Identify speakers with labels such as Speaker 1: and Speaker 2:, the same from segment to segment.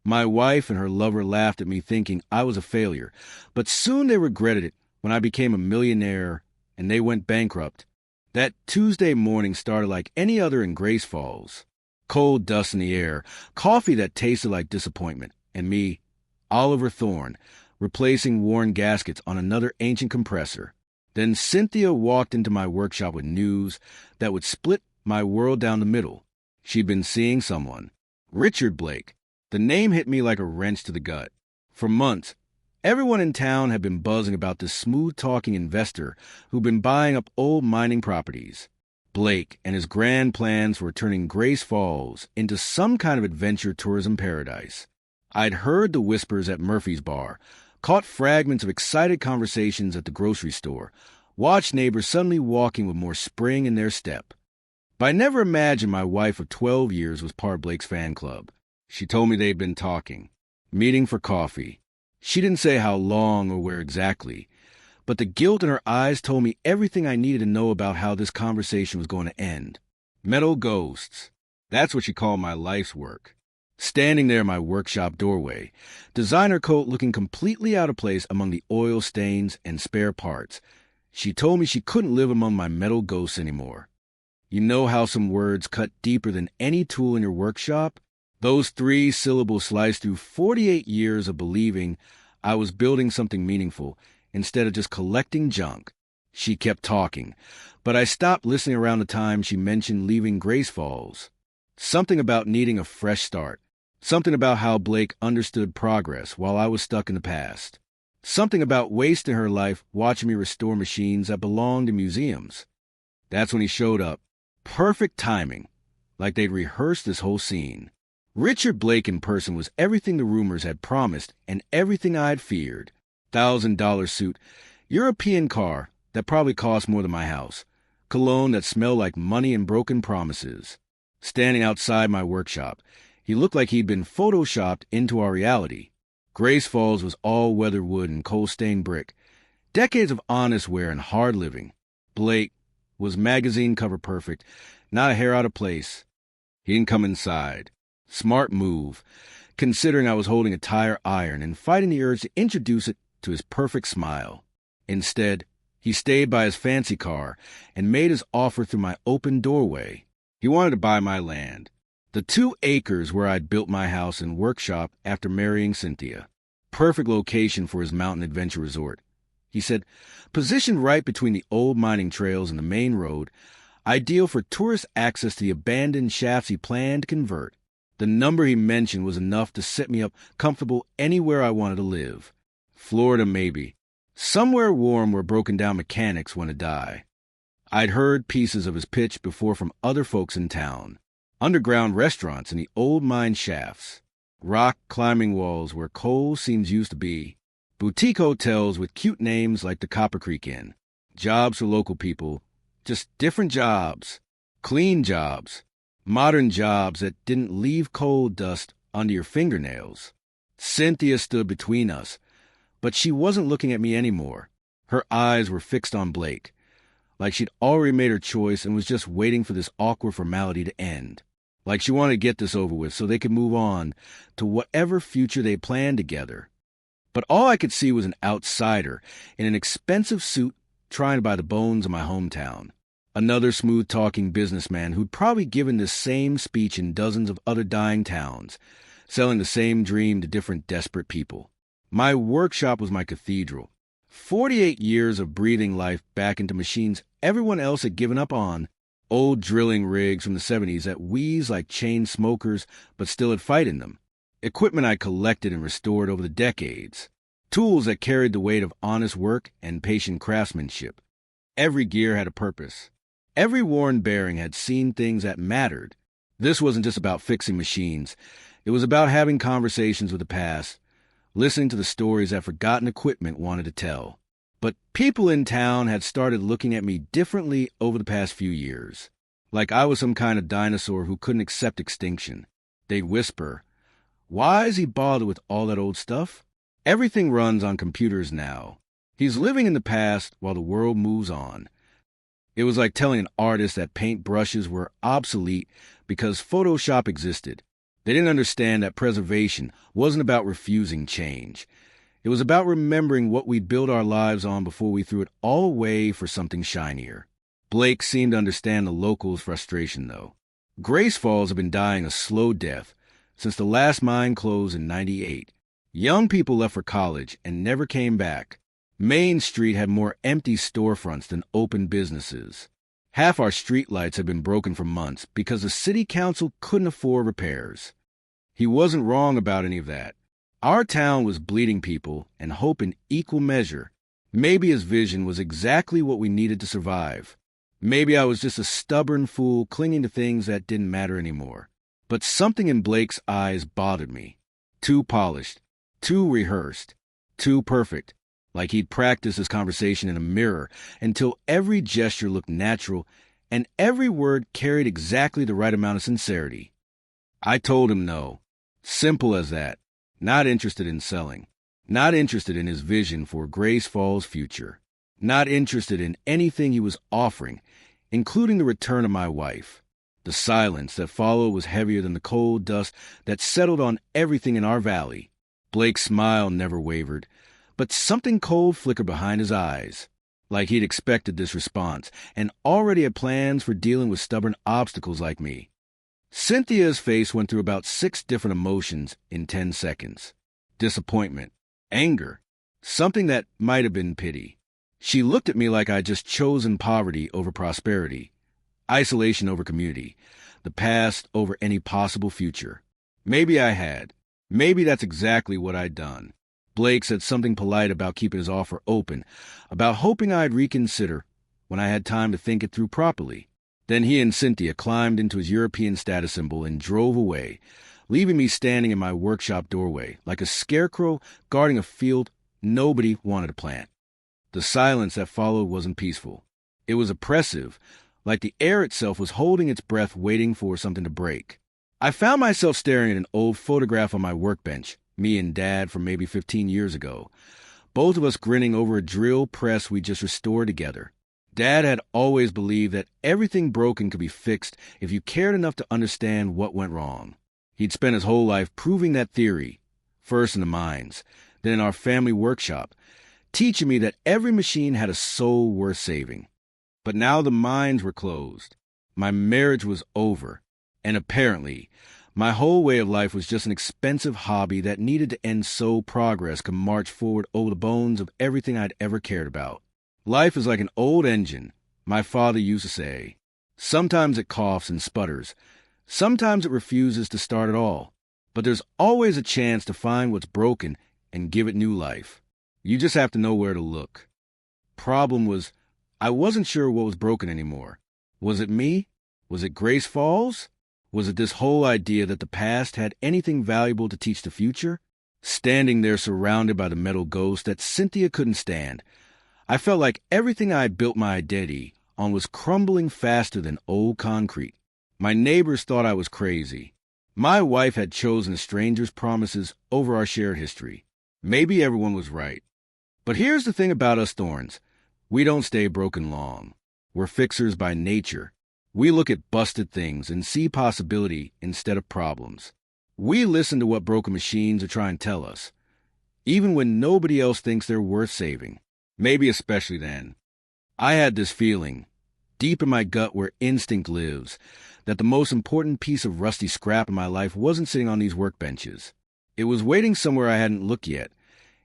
Speaker 1: My wife and her lover laughed at me thinking I was a failure, but soon they regretted it when I became a millionaire and they went bankrupt. That Tuesday morning started like any other in Grace Falls. Cold dust in the air, coffee that tasted like disappointment, and me, Oliver Thorne, replacing worn gaskets on another ancient compressor. Then Cynthia walked into my workshop with news that would split my world down the middle. She'd been seeing someone. Richard Blake. The name hit me like a wrench to the gut. For months, everyone in town had been buzzing about this smooth-talking investor who'd been buying up old mining properties. Blake and his grand plans were turning Grace Falls into some kind of adventure tourism paradise. I'd heard the whispers at Murphy's bar, caught fragments of excited conversations at the grocery store, watched neighbors suddenly walking with more spring in their step. But I never imagined my wife of 12 years was part of Blake's fan club. She told me they'd been talking, meeting for coffee. She didn't say how long or where exactly, but the guilt in her eyes told me everything I needed to know about how this conversation was going to end. Metal ghosts. That's what she called my life's work. Standing there in my workshop doorway, designer coat looking completely out of place among the oil stains and spare parts, she told me she couldn't live among my metal ghosts anymore. You know how some words cut deeper than any tool in your workshop? Those 3 syllables sliced through 48 years of believing I was building something meaningful instead of just collecting junk. She kept talking, but I stopped listening around the time she mentioned leaving Grace Falls. Something about needing a fresh start. Something about how Blake understood progress while I was stuck in the past. Something about wasting her life watching me restore machines that belonged to museums. That's when he showed up. Perfect timing, like they'd rehearsed this whole scene. Richard Blake in person was everything the rumors had promised and everything I had feared. $1,000 suit, European car that probably cost more than my house, cologne that smelled like money and broken promises. Standing outside my workshop, he looked like he'd been photoshopped into our reality. Grace Falls was all weathered wood and coal-stained brick. Decades of honest wear and hard living. Blake was magazine cover perfect, not a hair out of place. He didn't come inside. Smart move, considering I was holding a tire iron and fighting the urge to introduce it to his perfect smile. Instead, he stayed by his fancy car and made his offer through my open doorway. He wanted to buy my land, the 2 acres where I'd built my house and workshop after marrying Cynthia. Perfect location for his mountain adventure resort. He said, positioned right between the old mining trails and the main road, ideal for tourist access to the abandoned shafts he planned to convert. The number he mentioned was enough to set me up comfortable anywhere I wanted to live. Florida, maybe. Somewhere warm where broken-down mechanics want to die. I'd heard pieces of his pitch before from other folks in town. Underground restaurants in the old mine shafts. Rock climbing walls where coal seems used to be. Boutique hotels with cute names like the Copper Creek Inn. Jobs for local people. Just different jobs. Clean jobs. Modern jobs that didn't leave coal dust under your fingernails. Cynthia stood between us, but she wasn't looking at me anymore. Her eyes were fixed on Blake, like she'd already made her choice and was just waiting for this awkward formality to end. Like she wanted to get this over with so they could move on to whatever future they planned together. But all I could see was an outsider in an expensive suit trying to buy the bones of my hometown. Another smooth-talking businessman who'd probably given this same speech in dozens of other dying towns, selling the same dream to different desperate people. My workshop was my cathedral. 48 years of breathing life back into machines everyone else had given up on. Old drilling rigs from the 70s that wheezed like chain smokers but still had fight in them. Equipment I collected and restored over the decades. Tools that carried the weight of honest work and patient craftsmanship. Every gear had a purpose. Every worn bearing had seen things that mattered. This wasn't just about fixing machines. It was about having conversations with the past, listening to the stories that forgotten equipment wanted to tell. But people in town had started looking at me differently over the past few years. Like I was some kind of dinosaur who couldn't accept extinction. They'd whisper, "Why is he bothered with all that old stuff? Everything runs on computers now. He's living in the past while the world moves on." It was like telling an artist that paint brushes were obsolete because Photoshop existed. They didn't understand that preservation wasn't about refusing change. It was about remembering what we built our lives on before we threw it all away for something shinier. Blake seemed to understand the locals' frustration, though. Grace Falls had been dying a slow death since the last mine closed in '98. Young people left for college and never came back. Main Street had more empty storefronts than open businesses. Half our streetlights had been broken for months because the city council couldn't afford repairs. He wasn't wrong about any of that. Our town was bleeding people and hope in equal measure. Maybe his vision was exactly what we needed to survive. Maybe I was just a stubborn fool clinging to things that didn't matter anymore. But something in Blake's eyes bothered me. Too polished, too rehearsed, too perfect. Like he'd practiced his conversation in a mirror until every gesture looked natural and every word carried exactly the right amount of sincerity. I told him no. Simple as that. Not interested in selling. Not interested in his vision for Grace Falls' future. Not interested in anything he was offering, including the return of my wife. The silence that followed was heavier than the cold dust that settled on everything in our valley. Blake's smile never wavered, but something cold flickered behind his eyes, like he'd expected this response and already had plans for dealing with stubborn obstacles like me. Cynthia's face went through about 6 different emotions in 10 seconds. Disappointment, anger, something that might have been pity. She looked at me like I'd just chosen poverty over prosperity, isolation over community, the past over any possible future. Maybe I had. Maybe that's exactly what I'd done. Blake said something polite about keeping his offer open, about hoping I'd reconsider when I had time to think it through properly. Then he and Cynthia climbed into his European status symbol and drove away, leaving me standing in my workshop doorway like a scarecrow guarding a field nobody wanted to plant. The silence that followed wasn't peaceful. It was oppressive, like the air itself was holding its breath waiting for something to break. I found myself staring at an old photograph on my workbench, me and Dad from maybe 15 years ago, both of us grinning over a drill press we just restored together. Dad had always believed that everything broken could be fixed if you cared enough to understand what went wrong. He'd spent his whole life proving that theory, first in the mines, then in our family workshop, teaching me that every machine had a soul worth saving. But now the mines were closed. My marriage was over, and apparently, my whole way of life was just an expensive hobby that needed to end so progress could march forward over the bones of everything I'd ever cared about. Life is like an old engine, my father used to say. Sometimes it coughs and sputters. Sometimes it refuses to start at all. But there's always a chance to find what's broken and give it new life. You just have to know where to look. Problem was, I wasn't sure what was broken anymore. Was it me? Was it Grace Falls? Was it this whole idea that the past had anything valuable to teach the future? Standing there surrounded by the metal ghost that Cynthia couldn't stand, I felt like everything I had built my identity on was crumbling faster than old concrete. My neighbors thought I was crazy. My wife had chosen a stranger's promises over our shared history. Maybe everyone was right. But here's the thing about us Thorns. We don't stay broken long. We're fixers by nature. We look at busted things and see possibility instead of problems. We listen to what broken machines are trying to tell us, even when nobody else thinks they're worth saving. Maybe especially then. I had this feeling, deep in my gut where instinct lives, that the most important piece of rusty scrap in my life wasn't sitting on these workbenches. It was waiting somewhere I hadn't looked yet,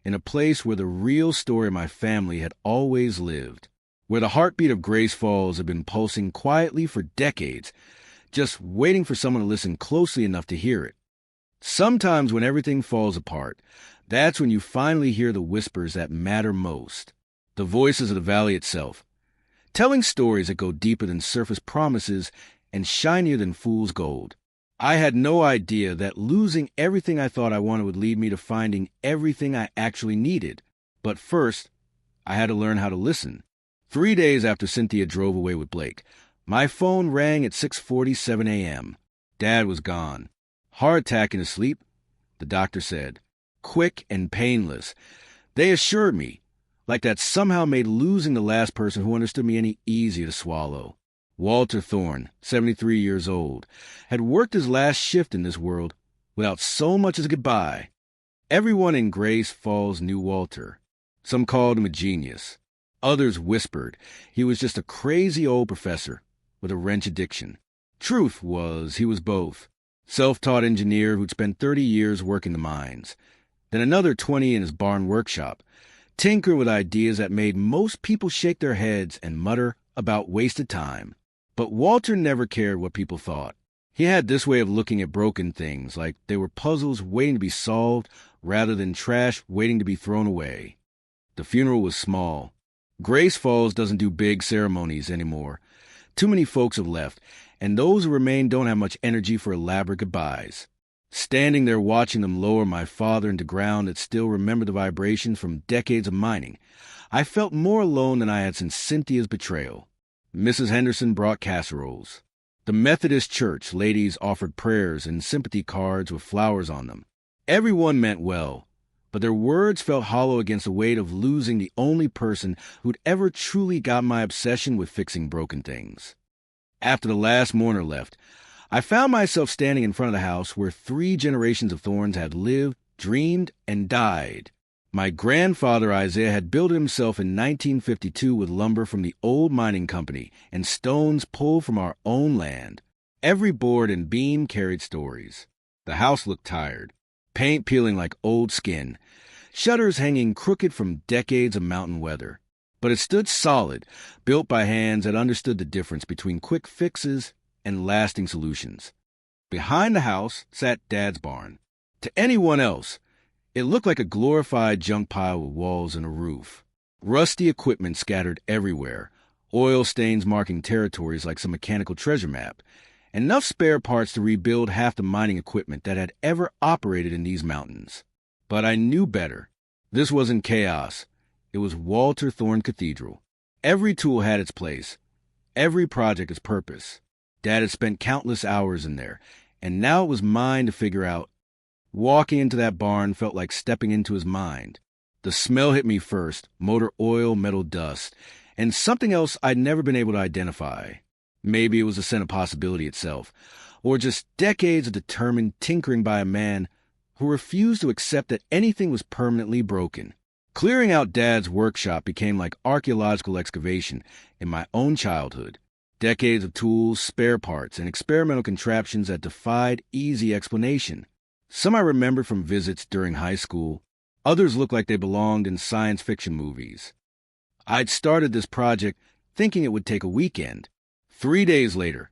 Speaker 1: in a place where the real story of my family had always lived, where the heartbeat of Grace Falls had been pulsing quietly for decades, just waiting for someone to listen closely enough to hear it. Sometimes when everything falls apart, that's when you finally hear the whispers that matter most. The voices of the valley itself, telling stories that go deeper than surface promises and shinier than fool's gold. I had no idea that losing everything I thought I wanted would lead me to finding everything I actually needed. But first, I had to learn how to listen. 3 days after Cynthia drove away with Blake, my phone rang at 6:47 a.m. Dad was gone. Heart attack in his sleep, the doctor said. Quick and painless. They assured me, like that somehow made losing the last person who understood me any easier to swallow. Walter Thorne, 73 years old, had worked his last shift in this world without so much as a goodbye. Everyone in Grace Falls knew Walter. Some called him a genius. Others whispered he was just a crazy old professor with a wrench addiction. Truth was, he was both. Self-taught engineer who'd spent 30 years working the mines, then another 20 in his barn workshop, tinkering with ideas that made most people shake their heads and mutter about wasted time. But Walter never cared what people thought. He had this way of looking at broken things like they were puzzles waiting to be solved rather than trash waiting to be thrown away. The funeral was small. Grace Falls doesn't do big ceremonies anymore. Too many folks have left, and those who remain don't have much energy for elaborate goodbyes. Standing there watching them lower my father into ground that still remembered the vibrations from decades of mining, I felt more alone than I had since Cynthia's betrayal. Mrs. Henderson brought casseroles. The Methodist church ladies offered prayers and sympathy cards with flowers on them. Everyone meant well, but their words felt hollow against the weight of losing the only person who'd ever truly got my obsession with fixing broken things. After the last mourner left, I found myself standing in front of the house where 3 generations of Thorns had lived, dreamed, and died. My grandfather Isaiah had built it himself in 1952 with lumber from the old mining company and stones pulled from our own land. Every board and beam carried stories. The house looked tired, paint peeling like old skin, shutters hanging crooked from decades of mountain weather. But it stood solid, built by hands that understood the difference between quick fixes and lasting solutions. Behind the house sat Dad's barn. To anyone else, it looked like a glorified junk pile with walls and a roof. Rusty equipment scattered everywhere, oil stains marking territories like some mechanical treasure map, enough spare parts to rebuild half the mining equipment that had ever operated in these mountains. But I knew better. This wasn't chaos. It was Walter Thorne Cathedral. Every tool had its place. Every project its purpose. Dad had spent countless hours in there, and now it was mine to figure out. Walking into that barn felt like stepping into his mind. The smell hit me first, motor oil, metal dust, and something else I'd never been able to identify. Maybe it was the scent of possibility itself, or just decades of determined tinkering by a man who refused to accept that anything was permanently broken. Clearing out Dad's workshop became like archaeological excavation in my own childhood. Decades of tools, spare parts, and experimental contraptions that defied easy explanation. Some I remembered from visits during high school. Others looked like they belonged in science fiction movies. I'd started this project thinking it would take a weekend. 3 days later,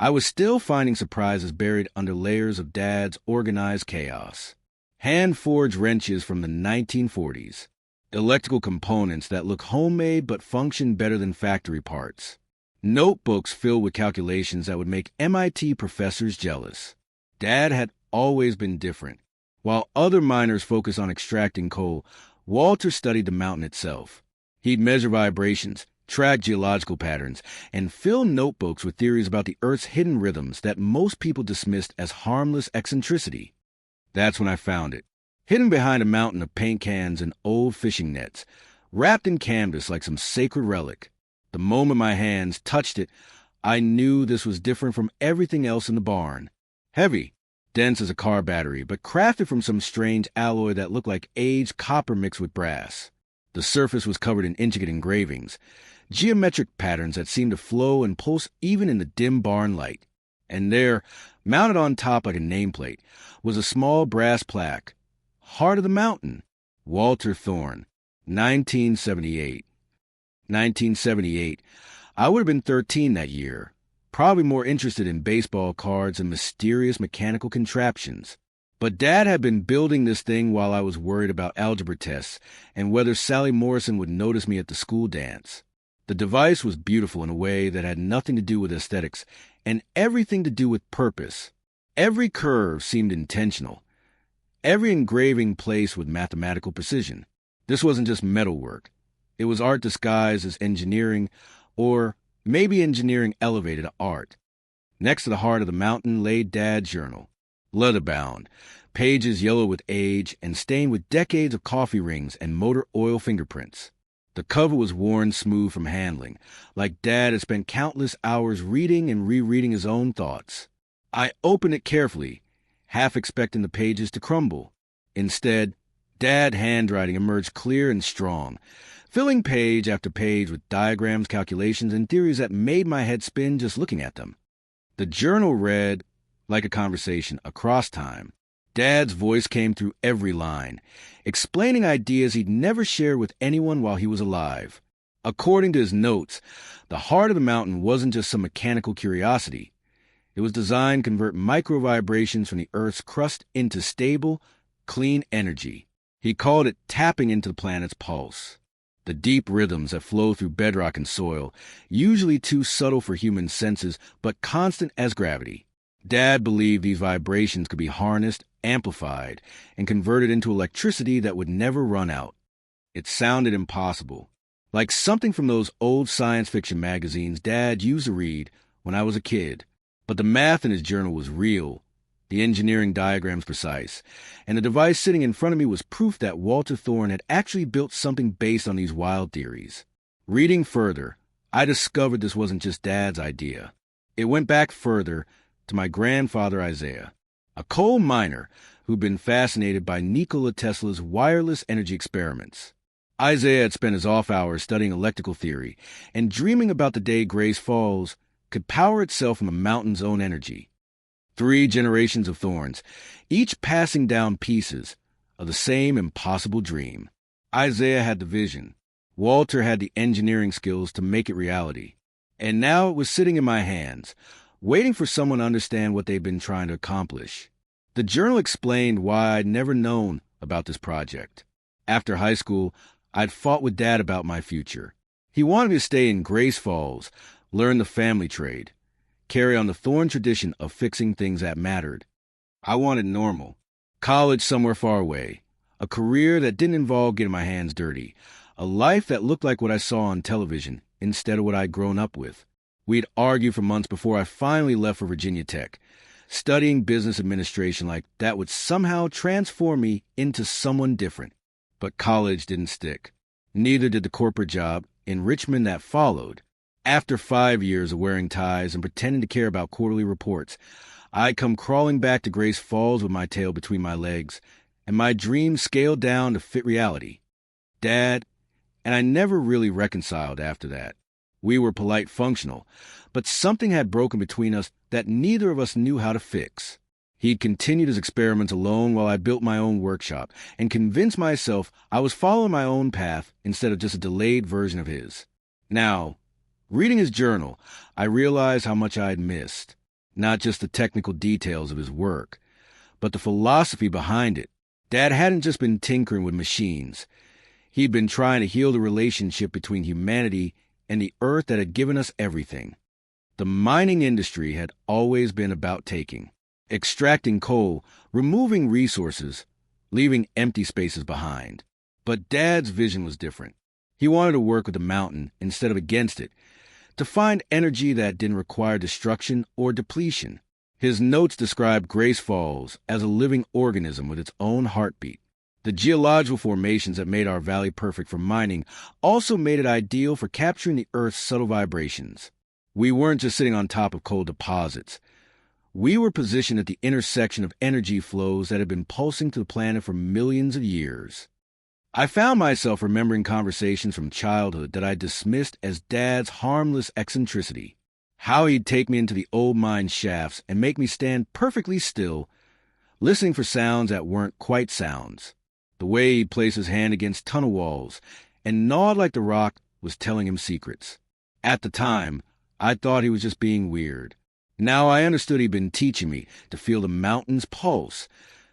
Speaker 1: I was still finding surprises buried under layers of Dad's organized chaos. Hand-forged wrenches from the 1940s. Electrical components that look homemade but function better than factory parts. Notebooks filled with calculations that would make MIT professors jealous. Dad had always been different. While other miners focused on extracting coal, Walter studied the mountain itself. He'd measure vibrations, track geological patterns, and fill notebooks with theories about the Earth's hidden rhythms that most people dismissed as harmless eccentricity. That's when I found it. Hidden behind a mountain of paint cans and old fishing nets, wrapped in canvas like some sacred relic. The moment my hands touched it, I knew this was different from everything else in the barn. Heavy, dense as a car battery, but crafted from some strange alloy that looked like aged copper mixed with brass. The surface was covered in intricate engravings, geometric patterns that seemed to flow and pulse even in the dim barn light. And there, mounted on top like a nameplate, was a small brass plaque. Heart of the Mountain, Walter Thorne, 1978. 1978. I would have been 13 that year, probably more interested in baseball cards and mysterious mechanical contraptions. But Dad had been building this thing while I was worried about algebra tests and whether Sally Morrison would notice me at the school dance. The device was beautiful in a way that had nothing to do with aesthetics and everything to do with purpose. Every curve seemed intentional. Every engraving placed with mathematical precision. This wasn't just metalwork. It was art disguised as engineering, or maybe engineering elevated to art. Next to the heart of the mountain lay Dad's journal. Leather-bound, pages yellow with age and stained with decades of coffee rings and motor oil fingerprints. The cover was worn smooth from handling, like Dad had spent countless hours reading and rereading his own thoughts. I opened it carefully, half expecting the pages to crumble. Instead, Dad's handwriting emerged clear and strong, filling page after page with diagrams, calculations, and theories that made my head spin just looking at them. The journal read like a conversation across time. Dad's voice came through every line, explaining ideas he'd never shared with anyone while he was alive. According to his notes, the heart of the mountain wasn't just some mechanical curiosity. It was designed to convert micro-vibrations from the Earth's crust into stable, clean energy. He called it tapping into the planet's pulse. The deep rhythms that flow through bedrock and soil, usually too subtle for human senses, but constant as gravity. Dad believed these vibrations could be harnessed, amplified, and converted into electricity that would never run out. It sounded impossible, like something from those old science fiction magazines Dad used to read when I was a kid. But the math in his journal was real, the engineering diagrams precise, and the device sitting in front of me was proof that Walter Thorne had actually built something based on these wild theories. Reading further, I discovered this wasn't just Dad's idea. It went back further to my grandfather Isaiah, a coal miner who'd been fascinated by Nikola Tesla's wireless energy experiments. Isaiah had spent his off hours studying electrical theory and dreaming about the day Grace Falls could power itself from a mountain's own energy. 3 generations of Thorns, each passing down pieces of the same impossible dream. Isaiah had the vision. Walter had the engineering skills to make it reality. And now it was sitting in my hands, waiting for someone to understand what they'd been trying to accomplish. The journal explained why I'd never known about this project. After high school, I'd fought with Dad about my future. He wanted me to stay in Grace Falls, learn the family trade, carry on the Thorne tradition of fixing things that mattered. I wanted normal. College somewhere far away. A career that didn't involve getting my hands dirty. A life that looked like what I saw on television instead of what I'd grown up with. We'd argued for months before I finally left for Virginia Tech, studying business administration like that would somehow transform me into someone different. But college didn't stick. Neither did the corporate job in Richmond that followed. After 5 years of wearing ties and pretending to care about quarterly reports, I'd come crawling back to Grace Falls with my tail between my legs, and my dreams scaled down to fit reality. Dad and I never really reconciled after that. We were polite, functional, but something had broken between us that neither of us knew how to fix. He'd continued his experiments alone while I built my own workshop and convinced myself I was following my own path instead of just a delayed version of his. Now, reading his journal, I realized how much I had missed. Not just the technical details of his work, but the philosophy behind it. Dad hadn't just been tinkering with machines. He'd been trying to heal the relationship between humanity and the earth that had given us everything. The mining industry had always been about taking, extracting coal, removing resources, leaving empty spaces behind. But Dad's vision was different. He wanted to work with the mountain instead of against it, to find energy that didn't require destruction or depletion. His notes described Grace Falls as a living organism with its own heartbeat. The geological formations that made our valley perfect for mining also made it ideal for capturing the Earth's subtle vibrations. We weren't just sitting on top of coal deposits. We were positioned at the intersection of energy flows that had been pulsing to the planet for millions of years. I found myself remembering conversations from childhood that I dismissed as Dad's harmless eccentricity. How he'd take me into the old mine shafts and make me stand perfectly still, listening for sounds that weren't quite sounds. The way he'd place his hand against tunnel walls and gnawed like the rock was telling him secrets. At the time, I thought he was just being weird. Now I understood he'd been teaching me to feel the mountain's pulse,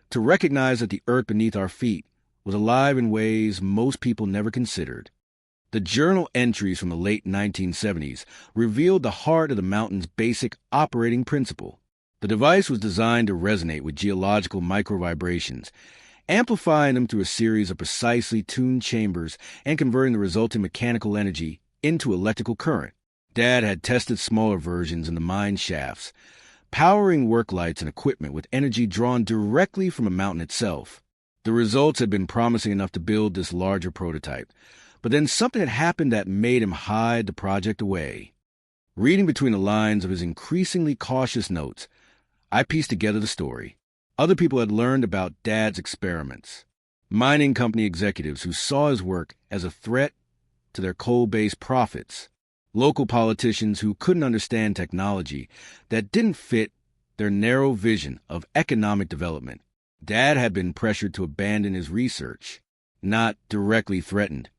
Speaker 1: to recognize that the earth beneath our feet was alive in ways most people never considered. The journal entries from the late 1970s revealed the heart of the mountain's basic operating principle. The device was designed to resonate with geological microvibrations, amplifying them through a series of precisely tuned chambers and converting the resulting mechanical energy into electrical current. Dad had tested smaller versions in the mine shafts, powering work lights and equipment with energy drawn directly from the mountain itself. The results had been promising enough to build this larger prototype, but then something had happened that made him hide the project away. Reading between the lines of his increasingly cautious notes, I pieced together the story. Other people had learned about Dad's experiments. Mining company executives who saw his work as a threat to their coal-based profits. Local politicians who couldn't understand technology that didn't fit their narrow vision of economic development. Dad had been pressured to abandon his research, not directly threatened,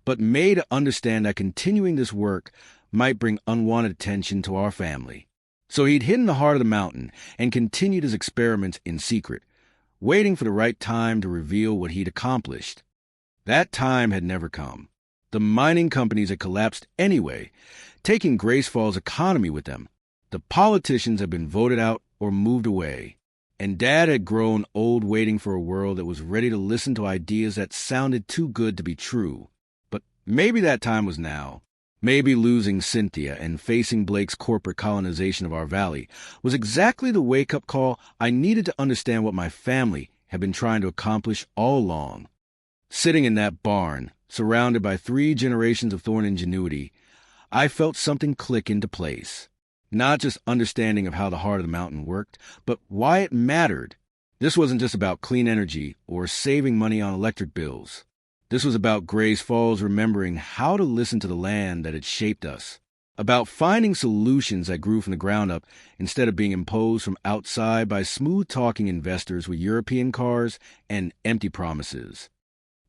Speaker 1: but made to understand that continuing this work might bring unwanted attention to our family. So he'd hidden the heart of the mountain and continued his experiments in secret, waiting for the right time to reveal what he'd accomplished. That time had never come. The mining companies had collapsed anyway, taking Grace Falls' economy with them. The politicians had been voted out or moved away, and Dad had grown old waiting for a world that was ready to listen to ideas that sounded too good to be true. But maybe that time was now. Maybe losing Cynthia and facing Blake's corporate colonization of our valley was exactly the wake-up call I needed to understand what my family had been trying to accomplish all along. Sitting in that barn, surrounded by 3 generations of Thorn ingenuity, I felt something click into place. Not just understanding of how the heart of the mountain worked, but why it mattered. This wasn't just about clean energy or saving money on electric bills. This was about Grace Falls remembering how to listen to the land that had shaped us, about finding solutions that grew from the ground up instead of being imposed from outside by smooth-talking investors with European cars and empty promises.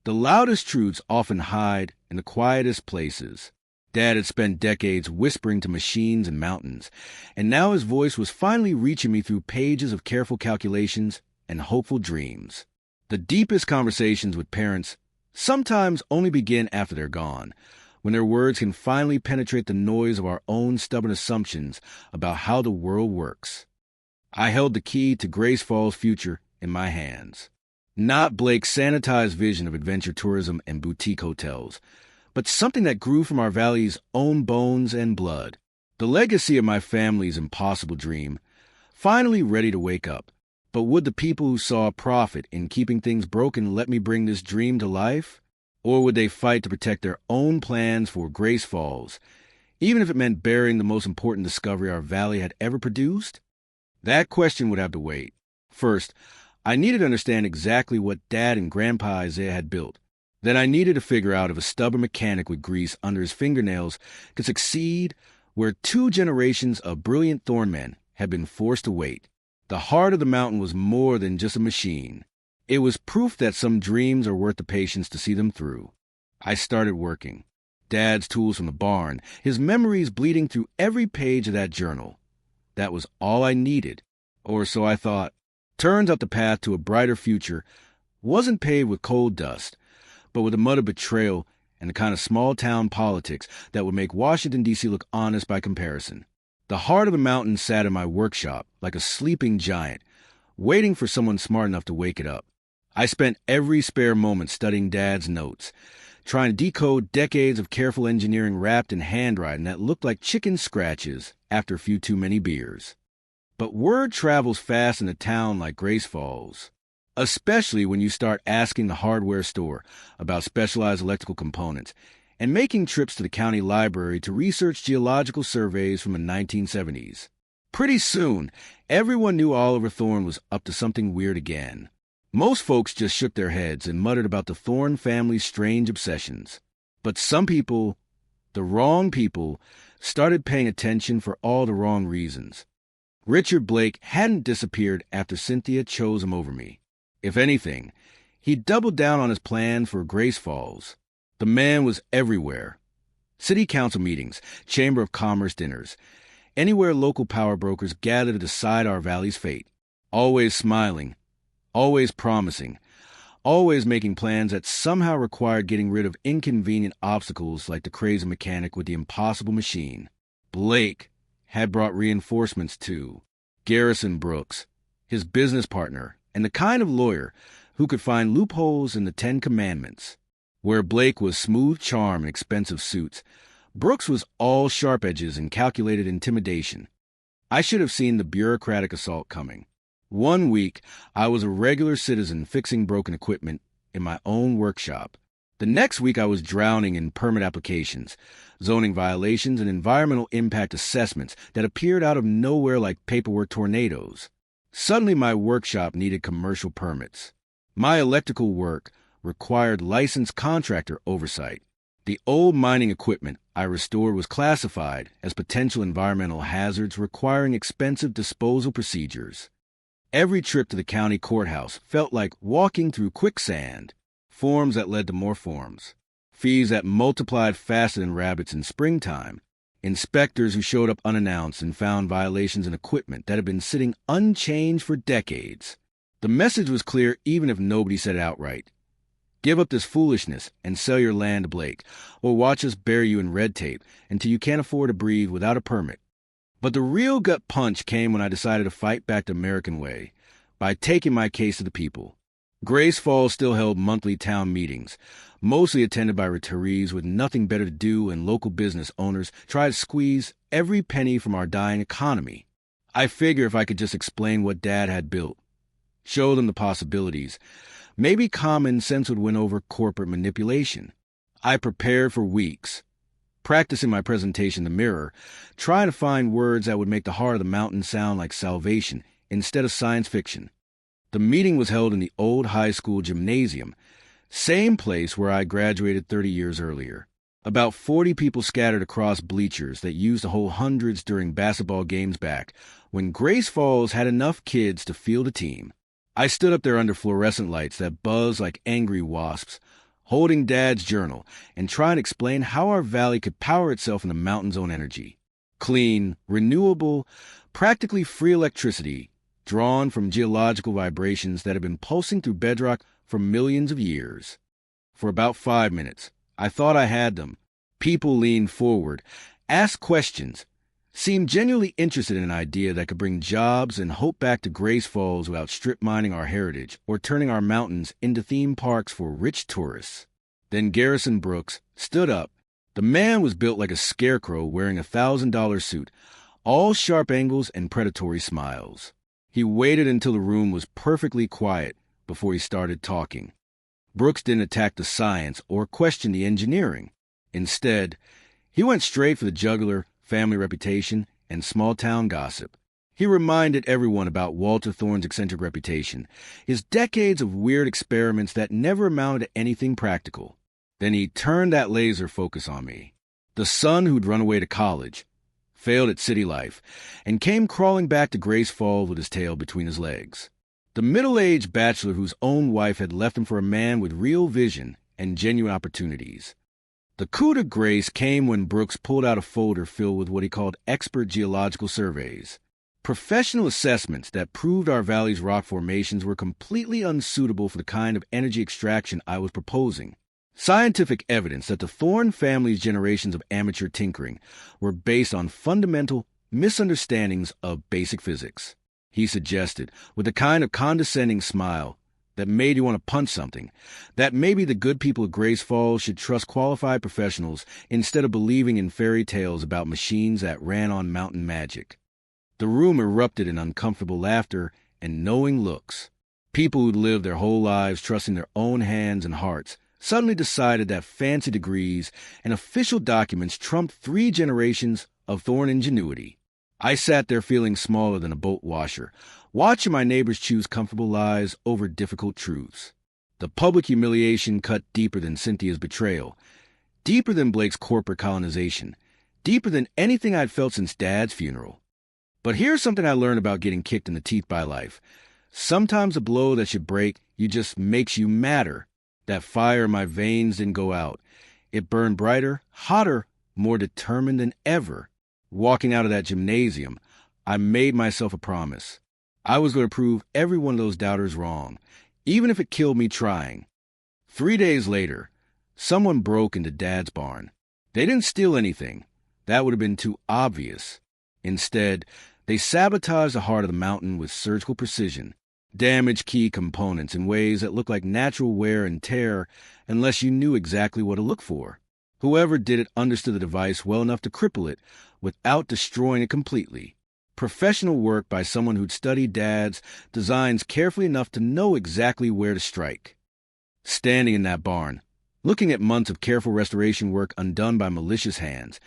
Speaker 1: The loudest truths often hide in the quietest places. Dad had spent decades whispering to machines and mountains, and now his voice was finally reaching me through pages of careful calculations and hopeful dreams. The deepest conversations with parents sometimes only begin after they're gone, when their words can finally penetrate the noise of our own stubborn assumptions about how the world works. I held the key to Grace Falls' future in my hands. Not Blake's sanitized vision of adventure tourism and boutique hotels, but something that grew from our valley's own bones and blood. The legacy of my family's impossible dream, finally ready to wake up. But would the people who saw a profit in keeping things broken let me bring this dream to life? Or would they fight to protect their own plans for Grace Falls, even if it meant burying the most important discovery our valley had ever produced? That question would have to wait. First, I needed to understand exactly what Dad and Grandpa Isaiah had built. Then I needed to figure out if a stubborn mechanic with grease under his fingernails could succeed where 2 generations of brilliant Thornmen had been forced to wait. The heart of the mountain was more than just a machine. It was proof that some dreams are worth the patience to see them through. I started working. Dad's tools from the barn, his memories bleeding through every page of that journal. That was all I needed, or so I thought. Turns out the path to a brighter future wasn't paved with coal dust, but with the mud of betrayal and the kind of small-town politics that would make Washington, D.C. look honest by comparison. The heart of the mountain sat in my workshop like a sleeping giant, waiting for someone smart enough to wake it up. I spent every spare moment studying Dad's notes, trying to decode decades of careful engineering wrapped in handwriting that looked like chicken scratches after a few too many beers. But word travels fast in a town like Grace Falls, especially when you start asking the hardware store about specialized electrical components and making trips to the county library to research geological surveys from the 1970s. Pretty soon, everyone knew Oliver Thorne was up to something weird again. Most folks just shook their heads and muttered about the Thorne family's strange obsessions. But some people, the wrong people, started paying attention for all the wrong reasons. Richard Blake hadn't disappeared after Cynthia chose him over me. If anything, he doubled down on his plan for Grace Falls. The man was everywhere. City council meetings, chamber of commerce dinners, anywhere local power brokers gathered to decide our valley's fate. Always smiling, always promising, always making plans that somehow required getting rid of inconvenient obstacles like the crazy mechanic with the impossible machine. Blake had brought reinforcements too. Garrison Brooks, his business partner, and the kind of lawyer who could find loopholes in the 10 Commandments. Where Blake was smooth charm and expensive suits, Brooks was all sharp edges and calculated intimidation. I should have seen the bureaucratic assault coming. One week, I was a regular citizen fixing broken equipment in my own workshop. The next week, I was drowning in permit applications, zoning violations, and environmental impact assessments that appeared out of nowhere like paperwork tornadoes. Suddenly my workshop needed commercial permits. My electrical work required licensed contractor oversight. The old mining equipment I restored was classified as potential environmental hazards requiring expensive disposal procedures. Every trip to the county courthouse felt like walking through quicksand. Forms that led to more forms. Fees that multiplied faster than rabbits in springtime. Inspectors who showed up unannounced and found violations in equipment that had been sitting unchanged for decades. The message was clear even if nobody said it outright. Give up this foolishness and sell your land to Blake, or watch us bury you in red tape until you can't afford to breathe without a permit. But the real gut punch came when I decided to fight back the American way, by taking my case to the people. Grace Falls still held monthly town meetings, mostly attended by retirees with nothing better to do, and local business owners tried to squeeze every penny from our dying economy. I figured if I could just explain what Dad had built, show them the possibilities, maybe common sense would win over corporate manipulation. I prepared for weeks, practicing my presentation in the mirror, trying to find words that would make the heart of the mountain sound like salvation instead of science fiction. The meeting was held in the old high school gymnasium, same place where I graduated 30 years earlier. About 40 people scattered across bleachers that used to hold hundreds during basketball games back when Grace Falls had enough kids to field a team. I stood up there under fluorescent lights that buzzed like angry wasps, holding Dad's journal and trying to explain how our valley could power itself in the mountain's own energy. Clean, renewable, practically free electricity drawn from geological vibrations that have been pulsing through bedrock for millions of years. For about 5 minutes, I thought I had them. People leaned forward, asked questions, seemed genuinely interested in an idea that could bring jobs and hope back to Grace Falls without strip mining our heritage or turning our mountains into theme parks for rich tourists. Then Garrison Brooks stood up. The man was built like a scarecrow wearing a $1,000 suit, all sharp angles and predatory smiles. He waited until the room was perfectly quiet before he started talking. Brooks didn't attack the science or question the engineering. Instead, he went straight for the jugular, family reputation, and small-town gossip. He reminded everyone about Walter Thorne's eccentric reputation, his decades of weird experiments that never amounted to anything practical. Then he turned that laser focus on me. The son who'd run away to college, failed at city life, and came crawling back to Grace Falls with his tail between his legs. The middle-aged bachelor whose own wife had left him for a man with real vision and genuine opportunities. The coup de grace came when Brooks pulled out a folder filled with what he called expert geological surveys. Professional assessments that proved our valley's rock formations were completely unsuitable for the kind of energy extraction I was proposing. Scientific evidence that the Thorne family's generations of amateur tinkering were based on fundamental misunderstandings of basic physics. He suggested, with a kind of condescending smile that made you want to punch something, that maybe the good people of Grace Falls should trust qualified professionals instead of believing in fairy tales about machines that ran on mountain magic. The room erupted in uncomfortable laughter and knowing looks. People who'd lived their whole lives trusting their own hands and hearts suddenly decided that fancy degrees and official documents trumped 3 generations of Thorne ingenuity. I sat there feeling smaller than a boat washer, watching my neighbors choose comfortable lies over difficult truths. The public humiliation cut deeper than Cynthia's betrayal, deeper than Blake's corporate colonization, deeper than anything I'd felt since Dad's funeral. But here's something I learned about getting kicked in the teeth by life. Sometimes a blow that should break you just makes you madder. That fire in my veins didn't go out. It burned brighter, hotter, more determined than ever. Walking out of that gymnasium, I made myself a promise. I was going to prove every one of those doubters wrong, even if it killed me trying. 3 days later, someone broke into Dad's barn. They didn't steal anything. That would have been too obvious. Instead, they sabotaged the heart of the mountain with surgical precision, damaged key components in ways that looked like natural wear and tear unless you knew exactly what to look for. Whoever did it understood the device well enough to cripple it without destroying it completely. Professional work by someone who'd studied Dad's designs carefully enough to know exactly where to strike. Standing in that barn, looking at months of careful restoration work undone by malicious hands,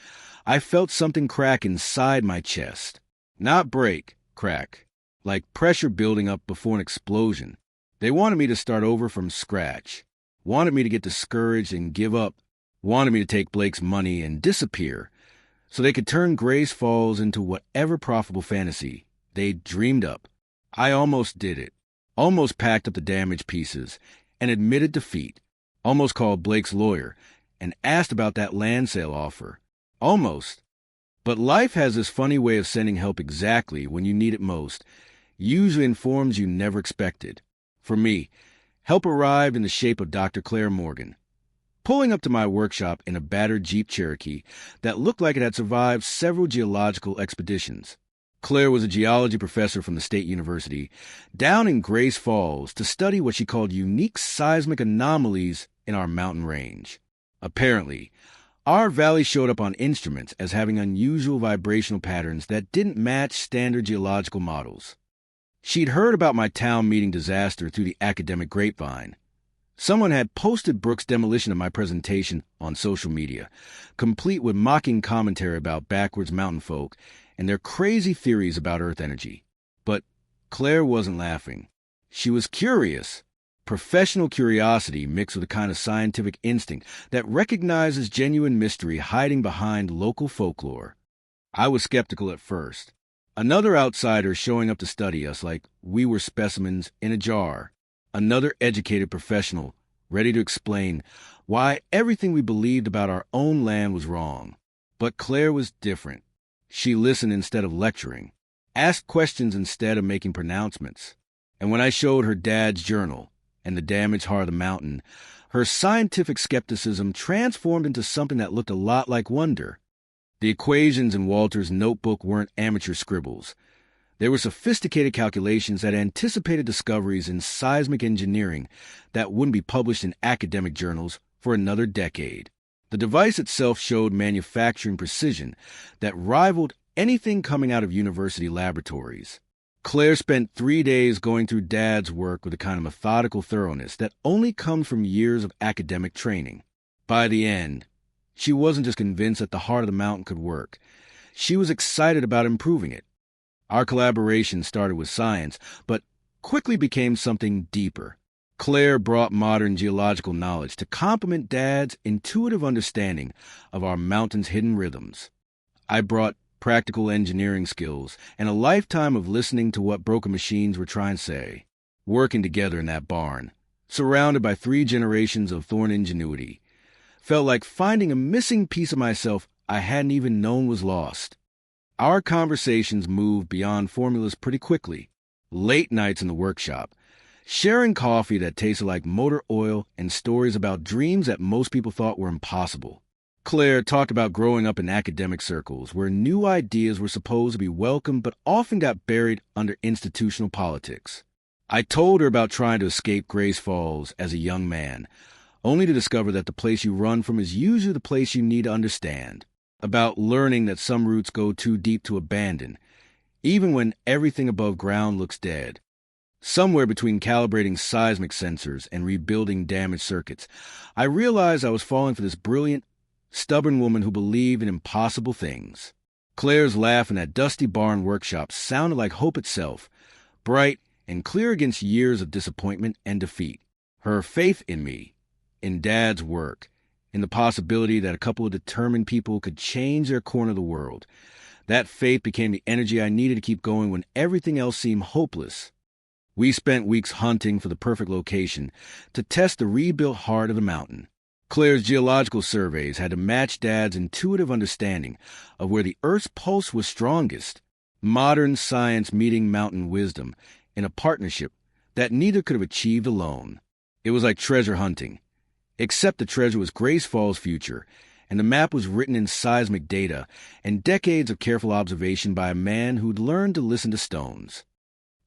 Speaker 1: I felt something crack inside my chest. Not break, crack. like pressure building up before an explosion. They wanted me to start over from scratch, wanted me to get discouraged and give up, wanted me to take Blake's money and disappear so they could turn Grace Falls into whatever profitable fantasy they dreamed up. I almost did it, almost packed up the damaged pieces and admitted defeat, almost called Blake's lawyer and asked about that land sale offer. Almost. But life has this funny way of sending help exactly when you need it most, usually in forms you never expected. For me, help arrived in the shape of Dr. Claire Morgan, pulling up to my workshop in a battered Jeep Cherokee that looked like it had survived several geological expeditions. Claire was a geology professor from the State University down in Grace Falls to study what she called unique seismic anomalies in our mountain range. Apparently, our valley showed up on instruments as having unusual vibrational patterns that didn't match standard geological models. She'd heard about my town meeting disaster through the academic grapevine. Someone had posted Brooks' demolition of my presentation on social media, complete with mocking commentary about backwards mountain folk and their crazy theories about Earth energy. But Claire wasn't laughing. She was curious. Professional curiosity mixed with a kind of scientific instinct that recognizes genuine mystery hiding behind local folklore. I was skeptical at first. Another outsider showing up to study us like we were specimens in a jar. Another educated professional ready to explain why everything we believed about our own land was wrong. But Claire was different. She listened instead of lecturing, asked questions instead of making pronouncements. And when I showed her dad's journal and the damaged heart of the mountain, her scientific skepticism transformed into something that looked a lot like wonder. The equations in Walter's notebook weren't amateur scribbles. They were sophisticated calculations that anticipated discoveries in seismic engineering that wouldn't be published in academic journals for another decade. The device itself showed manufacturing precision that rivaled anything coming out of university laboratories. Claire spent 3 days going through Dad's work with a kind of methodical thoroughness that only comes from years of academic training. By the end, she wasn't just convinced that the heart of the mountain could work. She was excited about improving it. Our collaboration started with science, but quickly became something deeper. Claire brought modern geological knowledge to complement Dad's intuitive understanding of our mountain's hidden rhythms. I brought practical engineering skills and a lifetime of listening to what broken machines were trying to say. Working together in that barn, surrounded by 3 generations of Thorn ingenuity, felt like finding a missing piece of myself I hadn't even known was lost. Our conversations moved beyond formulas pretty quickly. Late nights in the workshop, sharing coffee that tasted like motor oil and stories about dreams that most people thought were impossible. Claire talked about growing up in academic circles where new ideas were supposed to be welcome but often got buried under institutional politics. I told her about trying to escape Grace Falls as a young man, only to discover that the place you run from is usually the place you need to understand. About learning that some roots go too deep to abandon, even when everything above ground looks dead. Somewhere between calibrating seismic sensors and rebuilding damaged circuits, I realized I was falling for this brilliant, stubborn woman who believed in impossible things. Claire's laugh in that dusty barn workshop sounded like hope itself, bright and clear against years of disappointment and defeat. Her faith in me, in Dad's work, in the possibility that a couple of determined people could change their corner of the world. That faith became the energy I needed to keep going when everything else seemed hopeless. We spent weeks hunting for the perfect location to test the rebuilt heart of the mountain. Claire's geological surveys had to match Dad's intuitive understanding of where the Earth's pulse was strongest. Modern science meeting mountain wisdom in a partnership that neither could have achieved alone. It was like treasure hunting, except the treasure was Grace Falls' future, and the map was written in seismic data and decades of careful observation by a man who'd learned to listen to stones.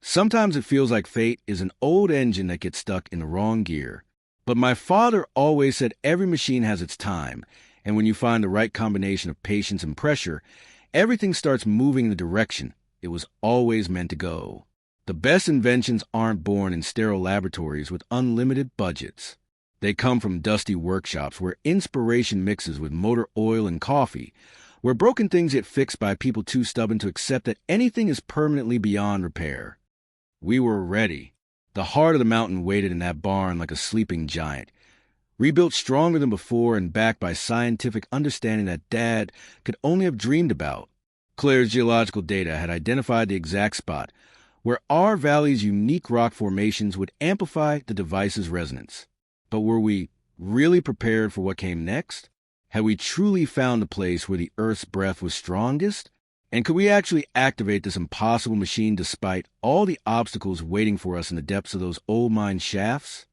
Speaker 1: Sometimes it feels like fate is an old engine that gets stuck in the wrong gear. But my father always said every machine has its time, and when you find the right combination of patience and pressure, everything starts moving in the direction it was always meant to go. The best inventions aren't born in sterile laboratories with unlimited budgets. They come from dusty workshops where inspiration mixes with motor oil and coffee, where broken things get fixed by people too stubborn to accept that anything is permanently beyond repair. We were ready. The heart of the mountain waited in that barn like a sleeping giant, rebuilt stronger than before and backed by scientific understanding that Dad could only have dreamed about. Claire's geological data had identified the exact spot where our valley's unique rock formations would amplify the device's resonance. But were we really prepared for what came next? Had we truly found the place where the Earth's breath was strongest? And could we actually activate this impossible machine despite all the obstacles waiting for us in the depths of those old mine shafts?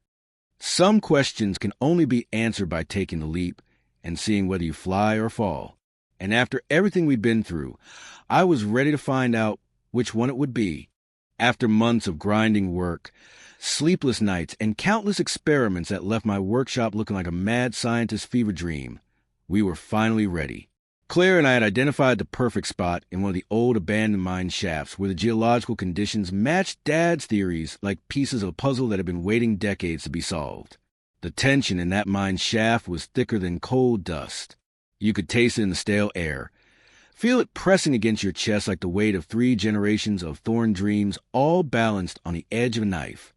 Speaker 1: Some questions can only be answered by taking the leap and seeing whether you fly or fall. And after everything we'd been through, I was ready to find out which one it would be. After months of grinding work, sleepless nights, and countless experiments that left my workshop looking like a mad scientist's fever dream, we were finally ready. Claire and I had identified the perfect spot in one of the old abandoned mine shafts where the geological conditions matched Dad's theories like pieces of a puzzle that had been waiting decades to be solved. The tension in that mine shaft was thicker than coal dust. You could taste it in the stale air. Feel it pressing against your chest like the weight of 3 generations of thorn dreams all balanced on the edge of a knife.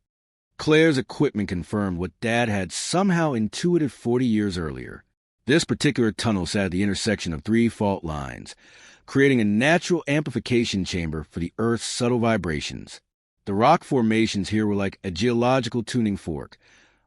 Speaker 1: Claire's equipment confirmed what Dad had somehow intuited 40 years earlier. This particular tunnel sat at the intersection of 3 fault lines, creating a natural amplification chamber for the Earth's subtle vibrations. The rock formations here were like a geological tuning fork,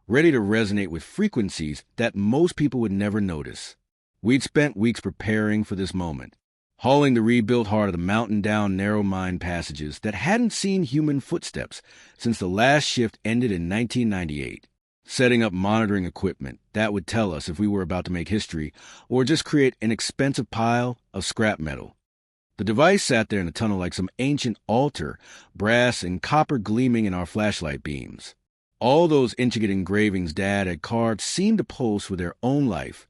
Speaker 1: ready to resonate with frequencies that most people would never notice. We'd spent weeks preparing for this moment, hauling the rebuilt heart of the mountain down narrow mine passages that hadn't seen human footsteps since the last shift ended in 1998, setting up monitoring equipment that would tell us if we were about to make history or just create an expensive pile of scrap metal. The device sat there in the tunnel like some ancient altar, brass and copper gleaming in our flashlight beams. All those intricate engravings Dad had carved seemed to pulse with their own life,